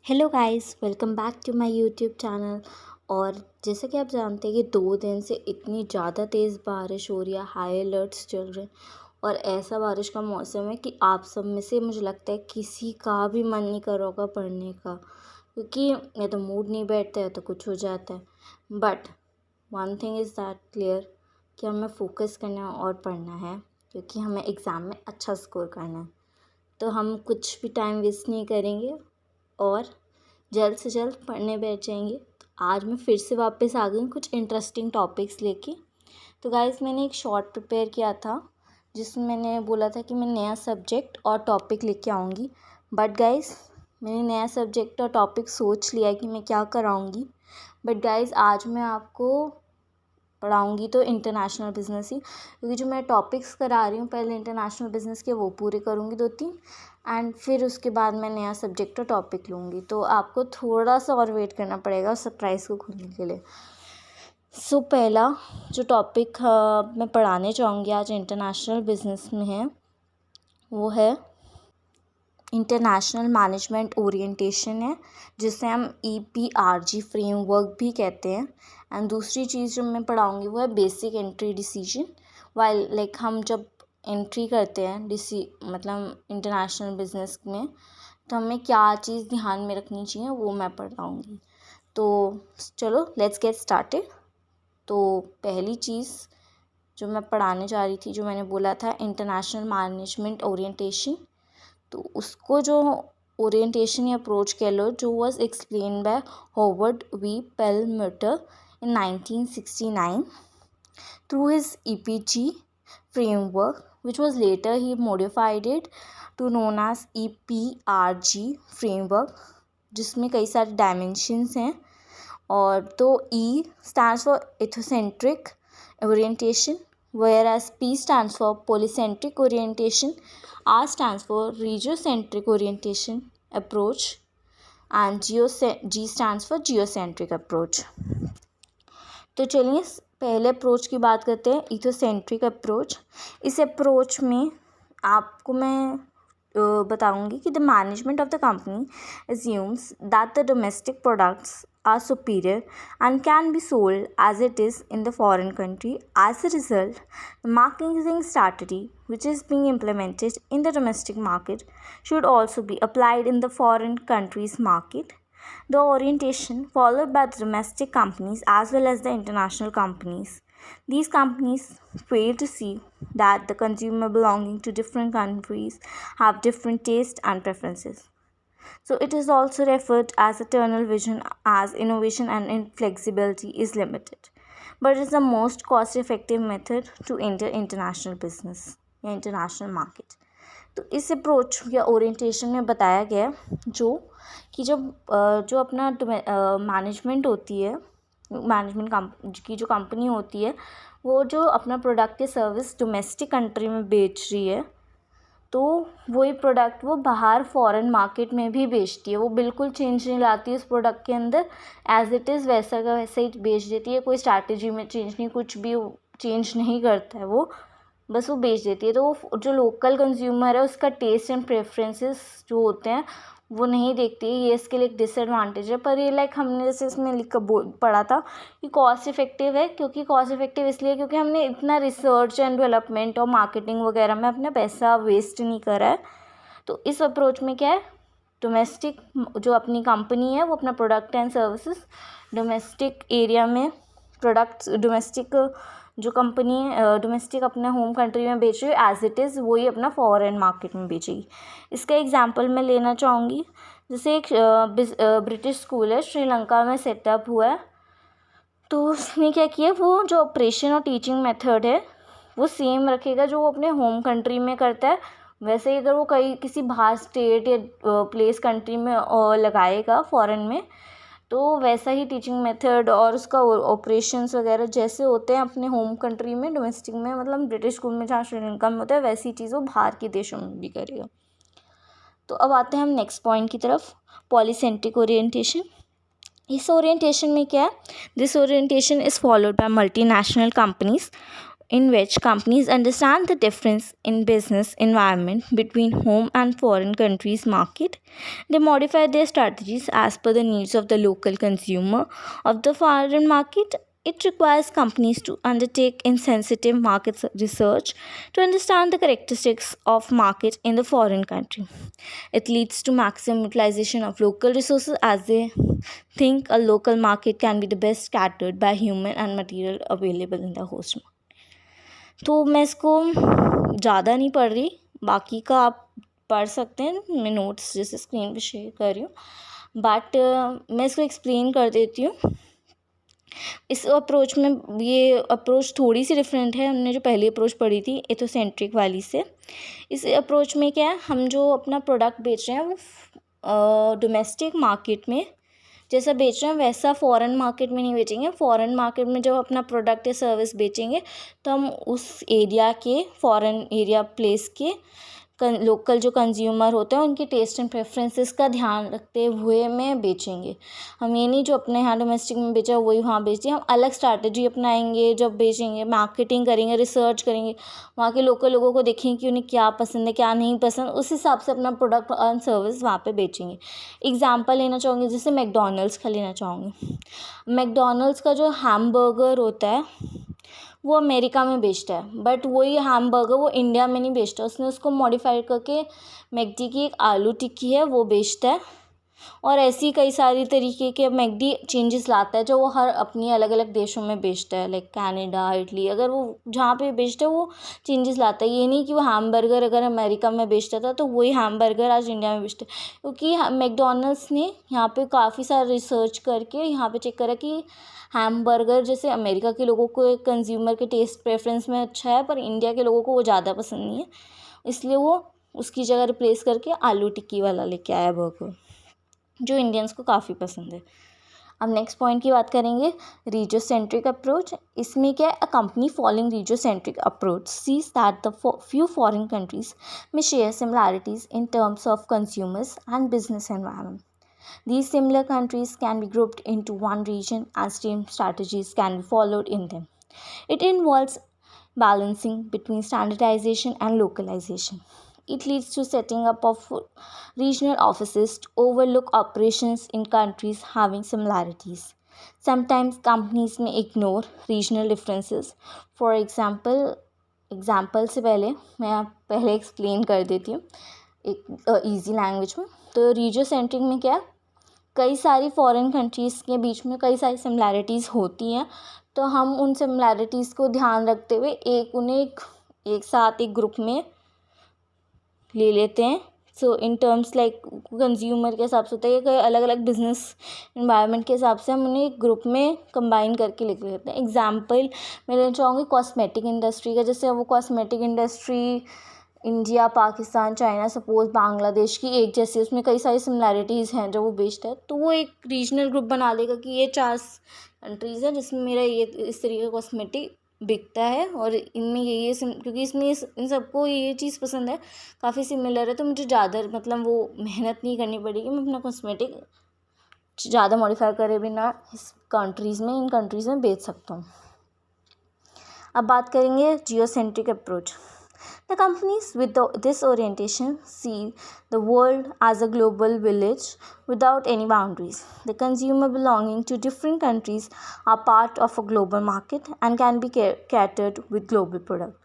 Hello guys, welcome back to my YouTube channel. और जैसा कि आप जानते हैं कि 2 दिन से इतनी ज़्यादा तेज़ बारिश हो रही है, हाई अलर्ट्स चल रहे हैं। और ऐसा बारिश का मौसम है कि आप सब में से मुझे लगता है किसी का भी मन नहीं कर रहा होगा पढ़ने का, क्योंकि या तो मूड नहीं बैठता है तो कुछ हो जाता है। But one thing is that clear कि हमें फोकस करना है और पढ़ना है, क्योंकि हमें एग्ज़ाम में अच्छा स्कोर करना है। तो हम कुछ भी टाइम वेस्ट नहीं करेंगे और जल्द से जल्द पढ़ने बैठ जाएंगे। तो आज मैं फिर से वापस आ गई हूँ कुछ इंटरेस्टिंग टॉपिक्स लेके। तो गाइस, मैंने एक शॉर्ट प्रिपेयर किया था जिसमें मैंने बोला था कि मैं नया सब्जेक्ट और टॉपिक लेके आऊँगी। बट गाइस, मैंने नया सब्जेक्ट और टॉपिक सोच लिया कि मैं क्या कराऊँगी। बट गाइस, आज मैं आपको पढ़ाऊँगी तो इंटरनेशनल बिज़नेस ही, क्योंकि जो मैं टॉपिक्स करा रही हूँ पहले इंटरनेशनल बिज़नेस के वो पूरे करूँगी 2-3, एंड फिर उसके बाद मैं नया सब्जेक्ट और टॉपिक लूँगी। तो आपको थोड़ा सा और वेट करना पड़ेगा सरप्राइज़ को खोलने के लिए। सो पहला जो टॉपिक मैं पढ़ाने चाहूँगी आज इंटरनेशनल बिज़नेस में है, वो है इंटरनेशनल मैनेजमेंट ओरिएंटेशन है, जिसे हम EPRG फ्रेमवर्क भी कहते हैं। एंड दूसरी चीज़ जो मैं पढ़ाऊँगी वो है बेसिक एंट्री डिसीजन। वाइल हम जब एंट्री करते हैं मतलब इंटरनेशनल बिजनेस में, तो हमें क्या चीज़ ध्यान में रखनी चाहिए वो मैं पढ़ाऊँगी। तो चलो लेट्स गेट स्टार्टेड। तो पहली चीज़ जो मैं पढ़ाने जा रही थी, जो मैंने बोला था इंटरनेशनल मैनेजमेंट ओरिएंटेशन, तो उसको जो ओरिएंटेशन या अप्रोच कह लो, जो was explain by Howard V Perlmutter in 1969 through his EPG framework, which was later he modified it to known as EPRG framework, जिसमें कई सारे डायमेंशंस हैं। और तो E stands for ethocentric orientation, whereas P stands for polycentric orientation, R stands for regiocentric orientation approach, and G stands for geocentric approach. तो चलिए पहले approach की बात करते हैं, इथोसेंट्रिक अप्रोच। इस अप्रोच में आपको मैं बताऊंगी कि the management of the company assumes that the domestic products are superior and can be sold as it is in the foreign country. As a result, the marketing strategy which is being implemented in the domestic market should also be applied in the foreign country's market. The orientation followed by the domestic companies as well as the international companies. These companies fail to see that the consumer belonging to different countries have different tastes and preferences. So it is also referred as a tunnel vision, as innovation and inflexibility is limited. But it is the most cost-effective method to enter international business या international market. तो इस approach या orientation में बताया गया जो कि जो अपना मैनेजमेंट होती है, मैनेजमेंट की जो कंपनी होती है, वो जो अपना प्रोडक्ट या सर्विस डोमेस्टिक कंट्री में बेच रही है, तो वही प्रोडक्ट वो बाहर फॉरेन मार्केट में भी बेचती है। वो बिल्कुल चेंज नहीं लाती है उस प्रोडक्ट के अंदर, एज इट इज़ वैसा का वैसा ही बेच देती है। कोई स्ट्रैटेजी में चेंज नहीं, कुछ भी चेंज नहीं करता है वो, बस वो बेच देती है। तो वो जो लोकल कंज्यूमर है उसका टेस्ट एंड प्रेफरेंसेस जो होते हैं वो नहीं देखती है। ये इसके लिए एक डिसएडवांटेज है। पर ये हमने जैसे इसमें पढ़ा था कि कॉस्ट इफेक्टिव है, क्योंकि कॉस्ट इफेक्टिव इसलिए क्योंकि हमने इतना रिसर्च एंड डेवलपमेंट और मार्केटिंग वगैरह में अपना पैसा वेस्ट नहीं करा है। तो इस अप्रोच में क्या है, डोमेस्टिक जो अपनी कंपनी है वो अपना product and services domestic area में प्रोडक्ट्स डोमेस्टिक जो कंपनी है डोमेस्टिक अपने होम कंट्री में बेच रही है एज इट इज़, वही अपना फॉरेन मार्केट में बेचेगी। इसका एग्जांपल मैं लेना चाहूँगी, जैसे एक ब्रिटिश स्कूल है, श्रीलंका में सेटअप हुआ है। तो उसने क्या किया, वो जो ऑपरेशन और टीचिंग मेथड है वो सेम रखेगा जो वो अपने होम कंट्री में करता है। वैसे ही अगर वो किसी बाहर स्टेट या प्लेस कंट्री में लगाएगा फॉरेन में, तो वैसा ही टीचिंग मेथड और उसका ऑपरेशंस वगैरह जैसे होते हैं अपने होम कंट्री में डोमेस्टिक में, मतलब ब्रिटिश स्कूल में जहाँ श्रीलंका में होता है, वैसी चीज़ वो बाहर के देशों में भी करेगा। तो अब आते हैं हम नेक्स्ट पॉइंट की तरफ, पॉलीसेंट्रिक ओरिएंटेशन। इस ओरिएंटेशन में क्या है, this orientation is followed by multinational companies in which companies understand the difference in business environment between home and foreign countries market. They modify their strategies as per the needs of the local consumer of the foreign market. It requires companies to undertake insensitive market research to understand the characteristics of market in the foreign country. It leads to maximum utilization of local resources as they think a local market can be the best catered by human and material available in the host market. तो मैं इसको ज़्यादा नहीं पढ़ रही, बाकी का आप पढ़ सकते हैं, मैं नोट्स जैसे स्क्रीन पे शेयर कर रही हूँ, बट मैं इसको एक्सप्लेन कर देती हूँ. इस अप्रोच में ये अप्रोच थोड़ी सी डिफरेंट है हमने जो पहली अप्रोच पढ़ी थी एथोसेंट्रिक वाली से. इस अप्रोच में क्या है, हम जो अपना प्रोडक्ट बेच रहे हैं वो डोमेस्टिक मार्केट में जैसा बेच रहे हैं वैसा फॉरेन मार्केट में नहीं बेचेंगे. फॉरेन मार्केट में जब अपना प्रोडक्ट या सर्विस बेचेंगे तो हम उस एरिया के फॉरेन एरिया प्लेस के लोकल जो कंज्यूमर होते हैं उनके टेस्ट एंड प्रेफरेंसेस का ध्यान रखते हुए में बेचेंगे. हम ये नहीं जो अपने यहाँ डोमेस्टिक में बेचा वही वहाँ बेचें. हम अलग स्ट्रैटेजी अपनाएंगे जब बेचेंगे, मार्केटिंग करेंगे, रिसर्च करेंगे, वहाँ के लोकल लोगों को देखेंगे कि उन्हें क्या पसंद है क्या नहीं पसंद, उस हिसाब से अपना प्रोडक्ट और सर्विस वहाँ पे बेचेंगे. एग्जांपल लेना चाहूँगी, जैसे मैकडॉनल्ड्स का लेना चाहूँगी. मैकडॉनल्ड्स का जो हैमबर्गर होता है वो अमेरिका में बेचता है, बट वही हैमबर्गर वो इंडिया में नहीं बेचता. उसने उसको मॉडिफाई करके मैकडी की एक आलू टिक्की है वो बेचता है. और ऐसी कई सारी तरीके के मैकडी चेंजेस लाता है जो वो हर अपनी अलग अलग देशों में बेचता है, लाइक कनाडा, इटली, अगर वो जहाँ पे बेचता है वो चेंजेस लाता है. ये नहीं कि वो हैमबर्गर अगर अमेरिका में बेचता था तो वही हैमबर्गर आज इंडिया में बेचता है, क्योंकि मैकडॉनल्ड्स ने यहाँ पे काफ़ी सारा रिसर्च करके यहाँ पे चेक करा कि हैमबर्गर जैसे अमेरिका के लोगों को कंज्यूमर के टेस्ट प्रेफरेंस में अच्छा है पर इंडिया के लोगों को वो ज़्यादा पसंद नहीं है, इसलिए वो उसकी जगह रिप्लेस करके आलू टिक्की वाला लेके आया बर्गर जो इंडियंस को काफ़ी पसंद है. अब नेक्स्ट पॉइंट की बात करेंगे, रीजियोसेंट्रिक अप्रोच. इसमें क्या है, a company following regiocentric approach sees that the few foreign countries में share similarities in terms of consumers and business environment. These similar countries can be grouped into one region and same strategies can be followed in them. It involves balancing between standardization and localization. It leads to setting up of regional offices to overlook operations in countries having similarities. Sometimes companies may ignore regional differences. For example से पहले मैं पहले explain कर देती हूँ एक easy language में. तो रीजियोसेंट्रिक में क्या, कई सारी फॉरेन कंट्रीज़ के बीच में कई सारी सिमिलैरिटीज़ होती हैं, तो हम उन सिमिलैरिटीज़ को ध्यान रखते हुए उन्हें एक साथ एक ग्रुप में ले लेते हैं. सो इन टर्म्स लाइक कंज्यूमर के हिसाब से होता है, कई अलग अलग बिजनेस इन्वायरमेंट के हिसाब से हम उन्हें एक ग्रुप में कंबाइन करके लिख लेते हैं. एग्जाम्पल मैं लेना चाहूँगी कॉस्मेटिक इंडस्ट्री का. जैसे वो cosmetic industry India, Pakistan, China, suppose Bangladesh की एक जैसी, उसमें कई सारी सिमिलैरिटीज़ हैं जो वो बेचता है, तो वो एक रीजनल ग्रुप बना लेगा कि ये 4 कंट्रीज़ हैं जिसमें मेरा ये इस तरीके का कॉस्मेटिक बिकता है और इनमें ये क्योंकि इसमें इन सबको ये चीज़ पसंद है, काफ़ी सिमिलर है, तो मुझे ज़्यादा मतलब वो मेहनत नहीं करनी पड़ेगी, मैं अपना कॉस्मेटिक ज़्यादा मॉडिफाई करे बिना इन कंट्रीज़ में बेच सकता हूँ. अब बात करेंगे geocentric approach. The companies with this orientation see the world as a global village without any boundaries. The consumer belonging to different countries are part of a global market and can be catered with global products.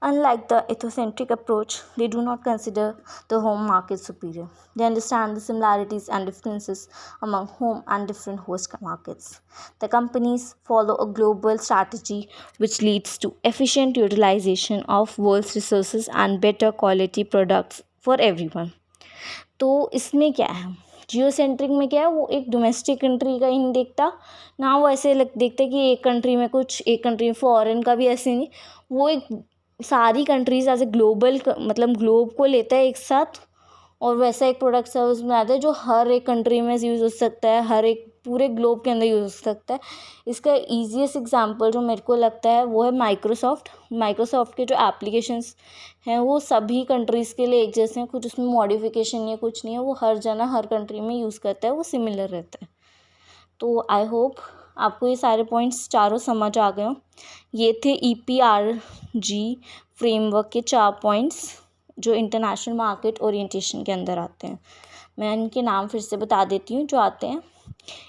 Unlike the ethnocentric approach, they do not consider the home market superior. They understand the similarities and differences among home and different host markets. The companies follow a global strategy which leads to efficient utilization of world's resources and better quality products for everyone. तो इसमें क्या है, geocentric में क्या है, वो एक domestic country का ही नहीं देखता ना, वो ऐसे देखते कि एक कंट्री में कुछ, एक कंट्री में फॉरेन का भी ऐसे नहीं, वो एक सारी कंट्रीज़ एज ए ग्लोबल मतलब ग्लोब को लेता है एक साथ और वैसा एक प्रोडक्ट सर्विस बनाता है जो हर एक कंट्री में यूज़ हो सकता है, हर एक पूरे ग्लोब के अंदर यूज़ हो सकता है. इसका ईजीएस्ट एग्जांपल जो मेरे को लगता है वो है माइक्रोसॉफ्ट के जो एप्लीकेशंस हैं वो सभी कंट्रीज़ के लिए एक जैसे हैं, कुछ उसमें मॉडिफिकेशन नहीं है, कुछ नहीं है, वो हर कंट्री में यूज़ करता है, वो सिमिलर रहता है. तो आई होप आपको ये सारे पॉइंट्स चारों समझ आ गए हो। ये थे EPRG फ्रेमवर्क के 4 पॉइंट्स जो इंटरनेशनल मार्केट ओरिएंटेशन के अंदर आते हैं। मैं इनके नाम फिर से बता देती हूँ जो आते हैं।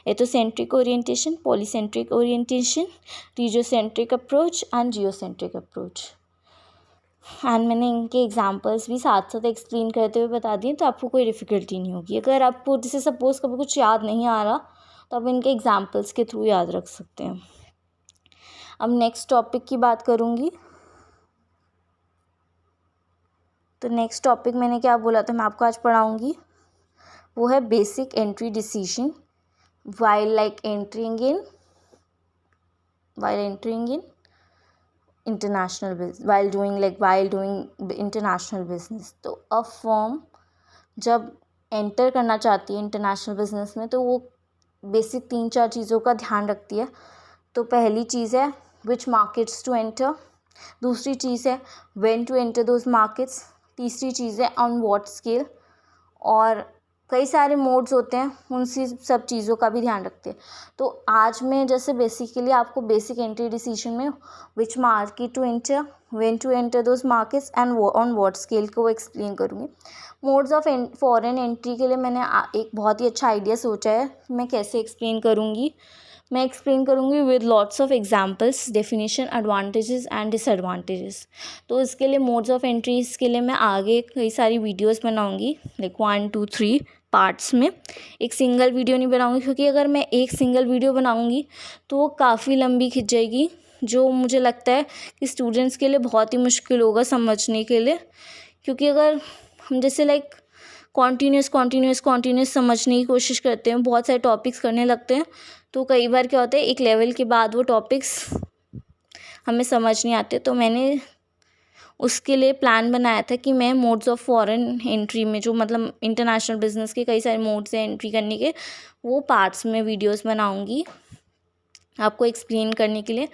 Ethnocentric orientation, polycentric orientation, regiocentric approach and geocentric approach. And मैंने इनके एग्जांपल्स भी साथ साथ एक्सप्लेन करते हुए बता दिए, तो आपको कोई डिफ़िकल्टी नहीं होगी। अगर आपको जैसे सपोज़ कभी कुछ याद नहीं आ रहा तो आप इनके एग्जांपल्स के थ्रू याद रख सकते हैं। अब नेक्स्ट टॉपिक की बात करूँगी। तो नेक्स्ट टॉपिक मैंने क्या बोला था मैं आपको आज पढ़ाऊँगी, वो है basic entry decision while entering in international business, while doing international business। तो अ फर्म जब एंटर करना चाहती है इंटरनेशनल बिजनेस में तो वो बेसिक 3-4 चीज़ों का ध्यान रखती है। तो पहली चीज़ है विच मार्केट्स टू एंटर, दूसरी चीज़ है when to enter those markets, तीसरी चीज़ है ऑन व्हाट स्केल, और कई सारे मोड्स होते हैं, उन सब चीज़ों का भी ध्यान रखते हैं। तो आज मैं जैसे बेसिकली आपको बेसिक एंट्री डिसीजन में which market to enter, when to enter those markets and on what scale को एक्सप्लेन करूँगी। मोड्स ऑफ फॉरेन एंट्री के लिए मैंने एक बहुत ही अच्छा आइडिया सोचा है, मैं कैसे एक्सप्लेन करूँगी। मैं एक्सप्लेन करूँगी with lots of examples, definition, advantages and disadvantages. तो इसके लिए मोड्स ऑफ एंट्रीज के लिए मैं आगे कई सारी वीडियोस बनाऊँगी, लाइक 1, 2, 3 पार्ट्स में। एक सिंगल वीडियो नहीं बनाऊँगी, क्योंकि अगर मैं एक सिंगल वीडियो बनाऊँगी तो वो काफ़ी लंबी खिंच जाएगी, जो मुझे लगता है कि स्टूडेंट्स के लिए बहुत ही मुश्किल होगा समझने के लिए। क्योंकि अगर हम जैसे कॉन्टीन्यूस समझने की कोशिश करते हैं, बहुत सारे टॉपिक्स करने लगते हैं, तो कई बार क्या होता है एक लेवल के बाद वो टॉपिक्स हमें समझ नहीं आते। तो मैंने उसके लिए प्लान बनाया था कि मैं मोड्स ऑफ फॉरेन एंट्री में जो मतलब इंटरनेशनल बिजनेस के कई सारे मोड्स हैं एंट्री करने के, वो पार्ट्स में वीडियोस बनाऊंगी आपको एक्सप्लेन करने के लिए।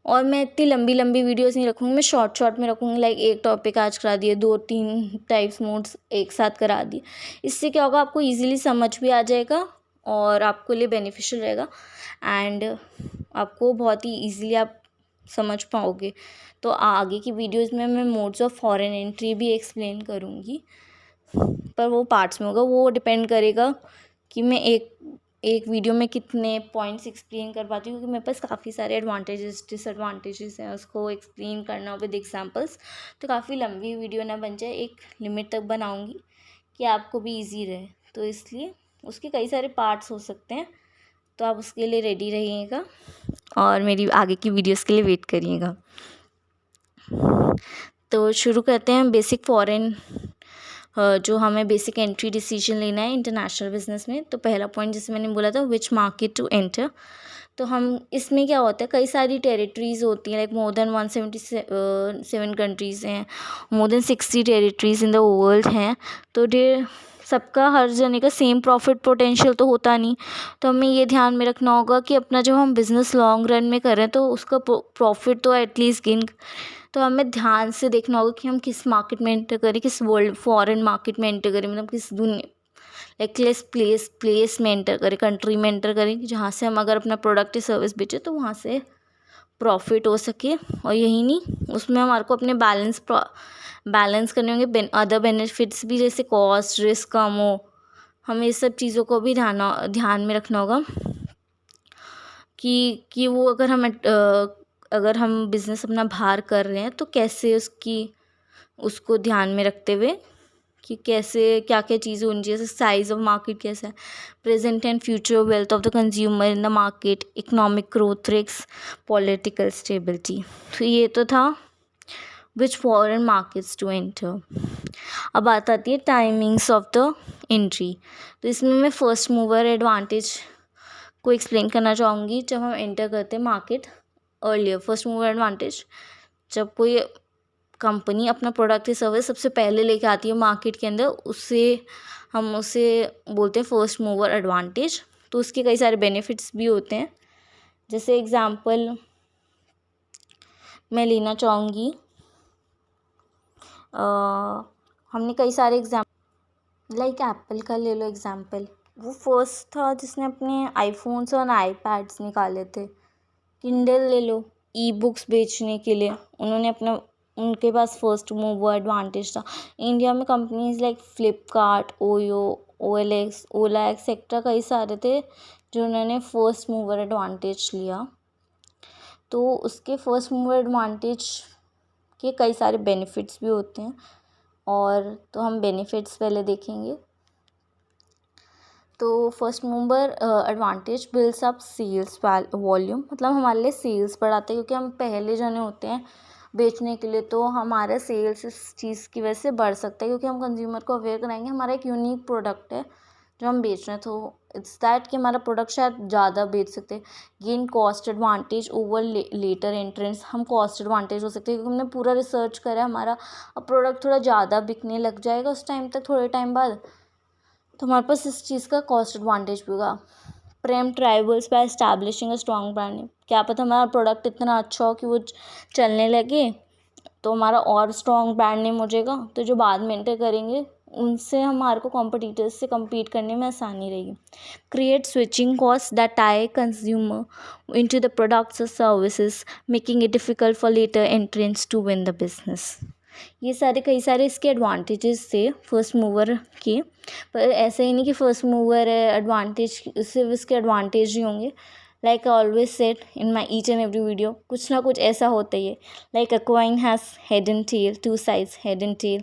और मैं इतनी लंबी वीडियोस नहीं रखूँगी, मैं शॉर्ट में रखूँगी, लाइक एक टॉपिक आज करा दिए, 2-3 टाइप्स मोड्स एक साथ करा दिए। इससे क्या होगा, आपको इजीली समझ भी आ जाएगा और आपके लिए बेनिफिशियल रहेगा एंड आपको बहुत ही ईज़िली आप समझ पाओगे। तो आगे की वीडियोस में मैं मोड्स ऑफ फॉरेन एंट्री भी एक्सप्लेन करूँगी, पर वो पार्ट्स में होगा, वो डिपेंड करेगा कि मैं एक वीडियो में कितने पॉइंट्स एक्सप्लेन कर पाती हूँ, क्योंकि मेरे पास काफ़ी सारे एडवांटेजेस डिसएडवांटेजेस हैं, उसको एक्सप्लेन करना विद एग्जांपल्स, तो काफ़ी लंबी वीडियो ना बन जाए, एक लिमिट तक बनाऊँगी कि आपको भी ईजी रहे। तो इसलिए उसके कई सारे पार्ट्स हो सकते हैं, तो आप उसके लिए रेडी रहिएगा और मेरी आगे की वीडियोस के लिए वेट करिएगा। तो शुरू करते हैं बेसिक फॉरेन, जो हमें बेसिक एंट्री डिसीजन लेना है इंटरनेशनल बिजनेस में। तो पहला पॉइंट जैसे मैंने बोला था विच मार्केट टू एंटर। तो हम इसमें क्या होता है, कई सारी टेरिटरीज़ होती हैं, लाइक मोर देन 177 कंट्रीज़ हैं, more than 60 territories in the world हैं। तो सबका हर जने का सेम प्रॉफिट पोटेंशियल तो होता नहीं, तो हमें ये ध्यान में रखना होगा कि अपना जब हम बिज़नेस लॉन्ग रन में करें तो उसका प्रॉफिट तो एटलीस्ट गेन। तो हमें ध्यान से देखना होगा कि हम किस मार्केट में एंटर करें, किस वर्ल्ड फॉरेन मार्केट में एंटर करें, मतलब किस दुनिया लाइक किस प्लेस में एंटर करें, कंट्री में एंटर करें, जहाँ से हम अगर अपना प्रोडक्ट या सर्विस बेचें तो वहाँ से प्रॉफिट हो सके। और यही नहीं, उसमें हमारे को अपने बैलेंस करने होंगे अदर बेनिफिट्स भी, जैसे कॉस्ट रिस्क कम हो, हमें इस सब चीज़ों को भी ध्यान में रखना होगा कि वो अगर हम बिज़नेस अपना बाहर कर रहे हैं तो कैसे उसको ध्यान में रखते हुए कि कैसे क्या क्या चीज़ें होनी चाहिए, जैसे साइज़ ऑफ मार्केट कैसा है, present and future wealth of the consumer in the market, economic growth risk, political stability. तो ये तो था विच फॉरेन मार्केट्स टू एंटर। अब बात आती है टाइमिंग्स ऑफ द एंट्री। तो इसमें मैं फर्स्ट मूवर एडवांटेज को एक्सप्लेन करना चाहूँगी। जब हम एंटर करते हैं market earlier, first mover advantage, जब कोई कंपनी अपना प्रोडक्ट या सर्विस सबसे पहले लेके आती है मार्केट के अंदर, हम उसे बोलते हैं फर्स्ट मूवर एडवांटेज। तो उसके कई सारे बेनिफिट्स भी होते हैं। जैसे एग्जांपल मैं लेना चाहूँगी, हमने कई सारे एग्जाम्पल लाइक एप्पल का ले लो एग्जांपल। वो फर्स्ट था जिसने अपने आईफोन्स और आईपैड्स निकाले थे। किंडल ले लो, ई बुक्स बेचने के लिए उन्होंने अपना उनके पास फर्स्ट मूवर एडवांटेज था। इंडिया में companies like Flipkart, OYO, OLX, ओला एक्सेट्रा कई सारे थे जो उन्होंने फर्स्ट मूवर एडवांटेज लिया। तो उसके फर्स्ट मूवर एडवांटेज के कई सारे बेनिफिट्स भी होते हैं, और तो हम बेनिफिट्स पहले देखेंगे। तो first mover advantage builds up sales volume, मतलब हमारे लिए सेल्स बढ़ाते हैं, क्योंकि हम पहले जने होते हैं बेचने के लिए, तो हमारा सेल्स इस चीज़ की वजह से बढ़ सकता है, क्योंकि हम कंज्यूमर को अवेयर कराएंगे हमारा एक यूनिक प्रोडक्ट है जो हम बेच रहे हैं। तो इट्स दैट कि हमारा प्रोडक्ट शायद ज़्यादा बेच सकते हैं। Gain cost advantage over later entrance, हम कॉस्ट एडवांटेज हो सकते हैं क्योंकि हमने पूरा रिसर्च करा है, हमारा अब प्रोडक्ट थोड़ा ज़्यादा बिकने लग जाएगा उस टाइम तक, थोड़े टाइम बाद, तो हमारे पास इस चीज़ का कॉस्ट एडवांटेज भी होगा। प्रेम ट्राइबल्स by establishing a strong branding, क्या पता हमारा प्रोडक्ट इतना अच्छा हो कि वो चलने लगे तो हमारा और स्ट्रॉन्ग ब्रांड नेम हो जाएगा, तो जो बाद में एंटर करेंगे उनसे हमारे को कॉम्पिटिटर्स से compete करने में आसानी रहेगी। Create switching cost that tie consumer into the products और services, making it difficult for later entrants to win the business. ये सारे कई सारे इसके एडवांटेजेस थे फर्स्ट मूवर के, पर ऐसा ही नहीं कि फर्स्ट मूवर है एडवांटेज सिर्फ इसके एडवांटेज ही होंगे। Like I always said in my each and every video, कुछ ना कुछ ऐसा होता ही है। Like a coin has head and tail, two sides, head and tail.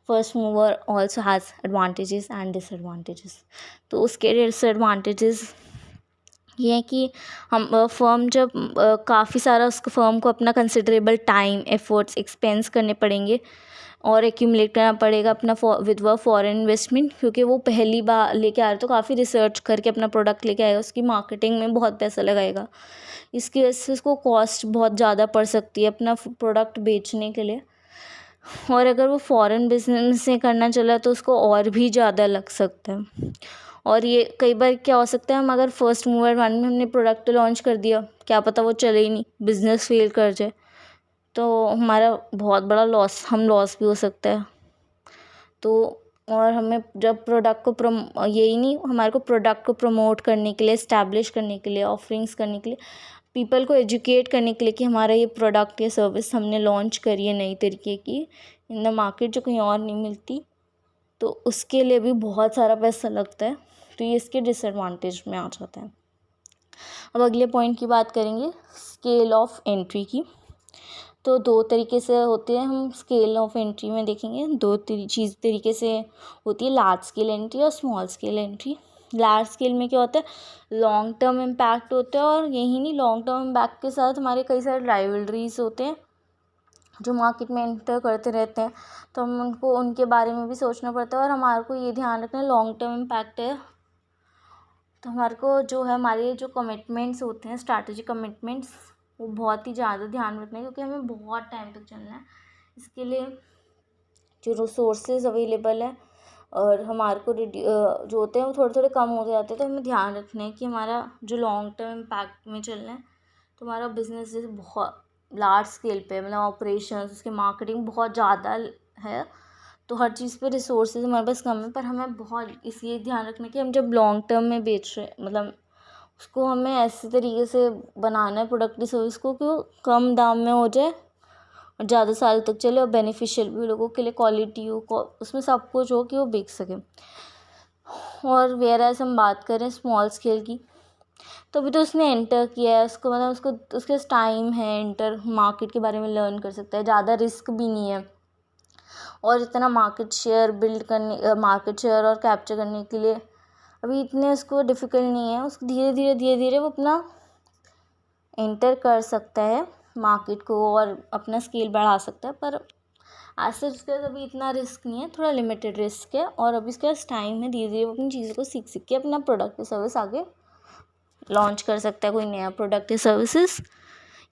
First mover also has advantages and disadvantages. तो उसके डिसएडवांटेजेस ये है कि हम फर्म जब काफ़ी सारा उस फर्म को अपना कंसिडरेबल टाइम, एफर्ट्स, एक्सपेंस करने पड़ेंगे और एक्यूमुलेट करना पड़ेगा अपना विद फॉरेन इन्वेस्टमेंट, क्योंकि वो पहली बार लेके आ रहे, तो काफ़ी रिसर्च करके अपना प्रोडक्ट लेके आएगा, उसकी मार्केटिंग में बहुत पैसा लगाएगा। इसकी वजह से उसको कॉस्ट बहुत ज़्यादा पड़ सकती है अपना प्रोडक्ट बेचने के लिए, और अगर वो फॉरेन बिजनेस से करना चला तो उसको और भी ज़्यादा लग सकता है। और ये कई बार क्या हो सकता है, हम अगर फर्स्ट मूवर वन में हमने प्रोडक्ट लॉन्च कर दिया, क्या पता वो चले ही नहीं, बिज़नेस फेल कर जाए, तो हमारा बहुत बड़ा लॉस भी हो सकता है। तो और हमें जब प्रोडक्ट को यही नहीं, हमारे को प्रोडक्ट को प्रमोट करने के लिए, इस्टेब्लिश करने के लिए, ऑफरिंग्स करने के लिए, पीपल को एजुकेट करने के लिए कि हमारा ये प्रोडक्ट या सर्विस हमने लॉन्च करी है नई तरीके की इन द मार्केट जो कहीं और नहीं मिलती, तो उसके लिए भी बहुत सारा पैसा लगता है। तो ये इसके डिसएडवांटेज में आ जाता है। अब अगले पॉइंट की बात करेंगे, स्केल ऑफ एंट्री की। तो दो तरीके से होते हैं, हम स्केल ऑफ एंट्री में देखेंगे दो तरीके से होती है, लार्ज स्केल एंट्री और small scale entry. Large scale में क्या होता है, लॉन्ग टर्म इम्पैक्ट होता है, और यही नहीं, लॉन्ग टर्म इम्पैक्ट के साथ हमारे कई सारे राइवलरीज होते हैं जो मार्केट में एंटर करते रहते हैं, तो हम उनको उनके बारे में भी सोचना पड़ता है, और हमारे को ये ध्यान रखना है लॉन्ग टर्म इम्पैक्ट है, तो हमारे को जो है हमारे जो कमिटमेंट्स होते हैं, स्ट्रैटेजिक कमिटमेंट्स, वो बहुत ही ज़्यादा ध्यान रखना है, क्योंकि हमें बहुत टाइम तक चलना है। इसके लिए जो रिसोर्सेज अवेलेबल है और हमारे को जो होते हैं वो थोड़े थोड़े कम होते जाते हैं, तो हमें ध्यान रखना है कि हमारा जो लॉन्ग टर्म इम्पैक्ट में चलना है, तो हमारा बिजनेस जैसे बहुत लार्ज स्केल पे, मतलब ऑपरेशंस, उसकी मार्केटिंग बहुत ज़्यादा है, तो हर चीज़ पे रिसोर्सेज हमारे पास कम है, पर हमें बहुत इसलिए ध्यान रखना है कि हम जब लॉन्ग टर्म में बेच रहे, मतलब उसको हमें ऐसे तरीके से बनाना है प्रोडक्ट की सर्विस को कि वो कम दाम में हो जाए और ज़्यादा साल तक चले, और बेनिफिशियल भी लोगों के लिए, क्वालिटी हो, उसमें सब कुछ हो कि वो बिक सके। और वेयर एज हम बात करें स्मॉल स्केल की, तो अभी तो उसने एंटर किया है, उसको मतलब उसको उसके टाइम है, एंटर मार्केट के बारे में लर्न कर सकता है, ज़्यादा रिस्क भी नहीं है, और इतना मार्केट शेयर और कैप्चर करने के लिए अभी इतने उसको डिफ़िकल्ट नहीं है, उसको धीरे धीरे वो अपना एंटर कर सकता है मार्केट को और अपना स्केल बढ़ा सकता है, पर ऐसे उसके पास अभी इतना रिस्क नहीं है, थोड़ा लिमिटेड रिस्क है, और अभी उसके पास टाइम है, धीरे धीरे वो अपनी चीज़ों को सीख के अपना प्रोडक्ट या सर्विस आगे लॉन्च कर सकता है, कोई नया प्रोडक्ट या सर्विसेज,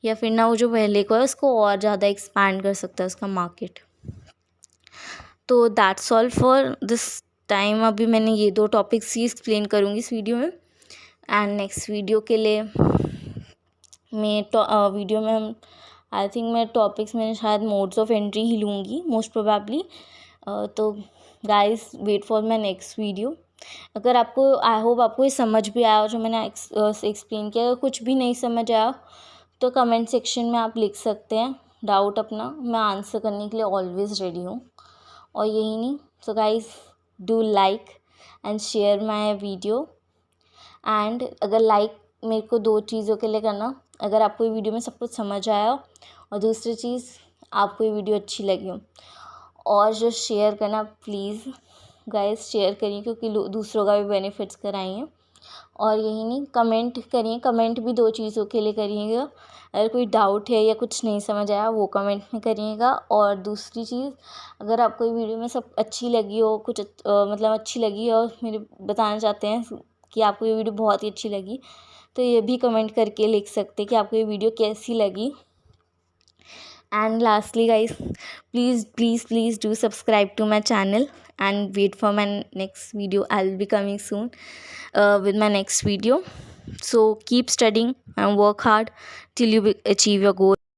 या फिर ना वो जो पहले को है उसको और ज़्यादा एक्सपैंड कर सकता है उसका मार्केट। तो that's all for this time. अभी मैंने ये दो टॉपिक्स ही एक्सप्लेन करूँगी इस वीडियो में, एंड नेक्स्ट वीडियो के लिए वीडियो में हम आई थिंक मैं टॉपिक्स में शायद मोड्स ऑफ एंट्री ही लूँगी मोस्ट प्रोबेबली। तो guys wait for my next video. अगर आपको, आई होप आपको ये समझ भी आया हो जो मैंने एक्सप्लेन किया। अगर कुछ भी नहीं समझ आया तो कमेंट सेक्शन में आप लिख सकते हैं डाउट अपना, मैं आंसर करने के लिए ऑलवेज़ रेडी हूँ। और यही नहीं, so guys do like and share my video. And अगर लाइक मेरे को 2 चीज़ों के लिए करना, अगर आपको ये वीडियो में सब कुछ समझ आया हो और दूसरी चीज़ आपको ये वीडियो अच्छी लगी हो। और जो शेयर करना, प्लीज़ गाइज शेयर करिए क्योंकि दूसरों का भी बेनिफिट्स कराइए। और यही नहीं, कमेंट करिए, कमेंट भी 2 चीज़ों के लिए करिएगा। अगर कोई डाउट है या कुछ नहीं समझ आया वो कमेंट में करिएगा। और दूसरी चीज़, अगर आपको ये वीडियो में सब अच्छी लगी हो, कुछ मतलब अच्छी लगी हो, मेरे बताना चाहते हैं कि आपको ये वीडियो बहुत ही अच्छी लगी, तो ये भी कमेंट करके लिख सकते हैं कि आपको ये वीडियो कैसी लगी। And lastly guys, please do subscribe to my channel and wait for my next video. I'll be coming soon with my next video. So keep studying and work hard till you achieve your goal.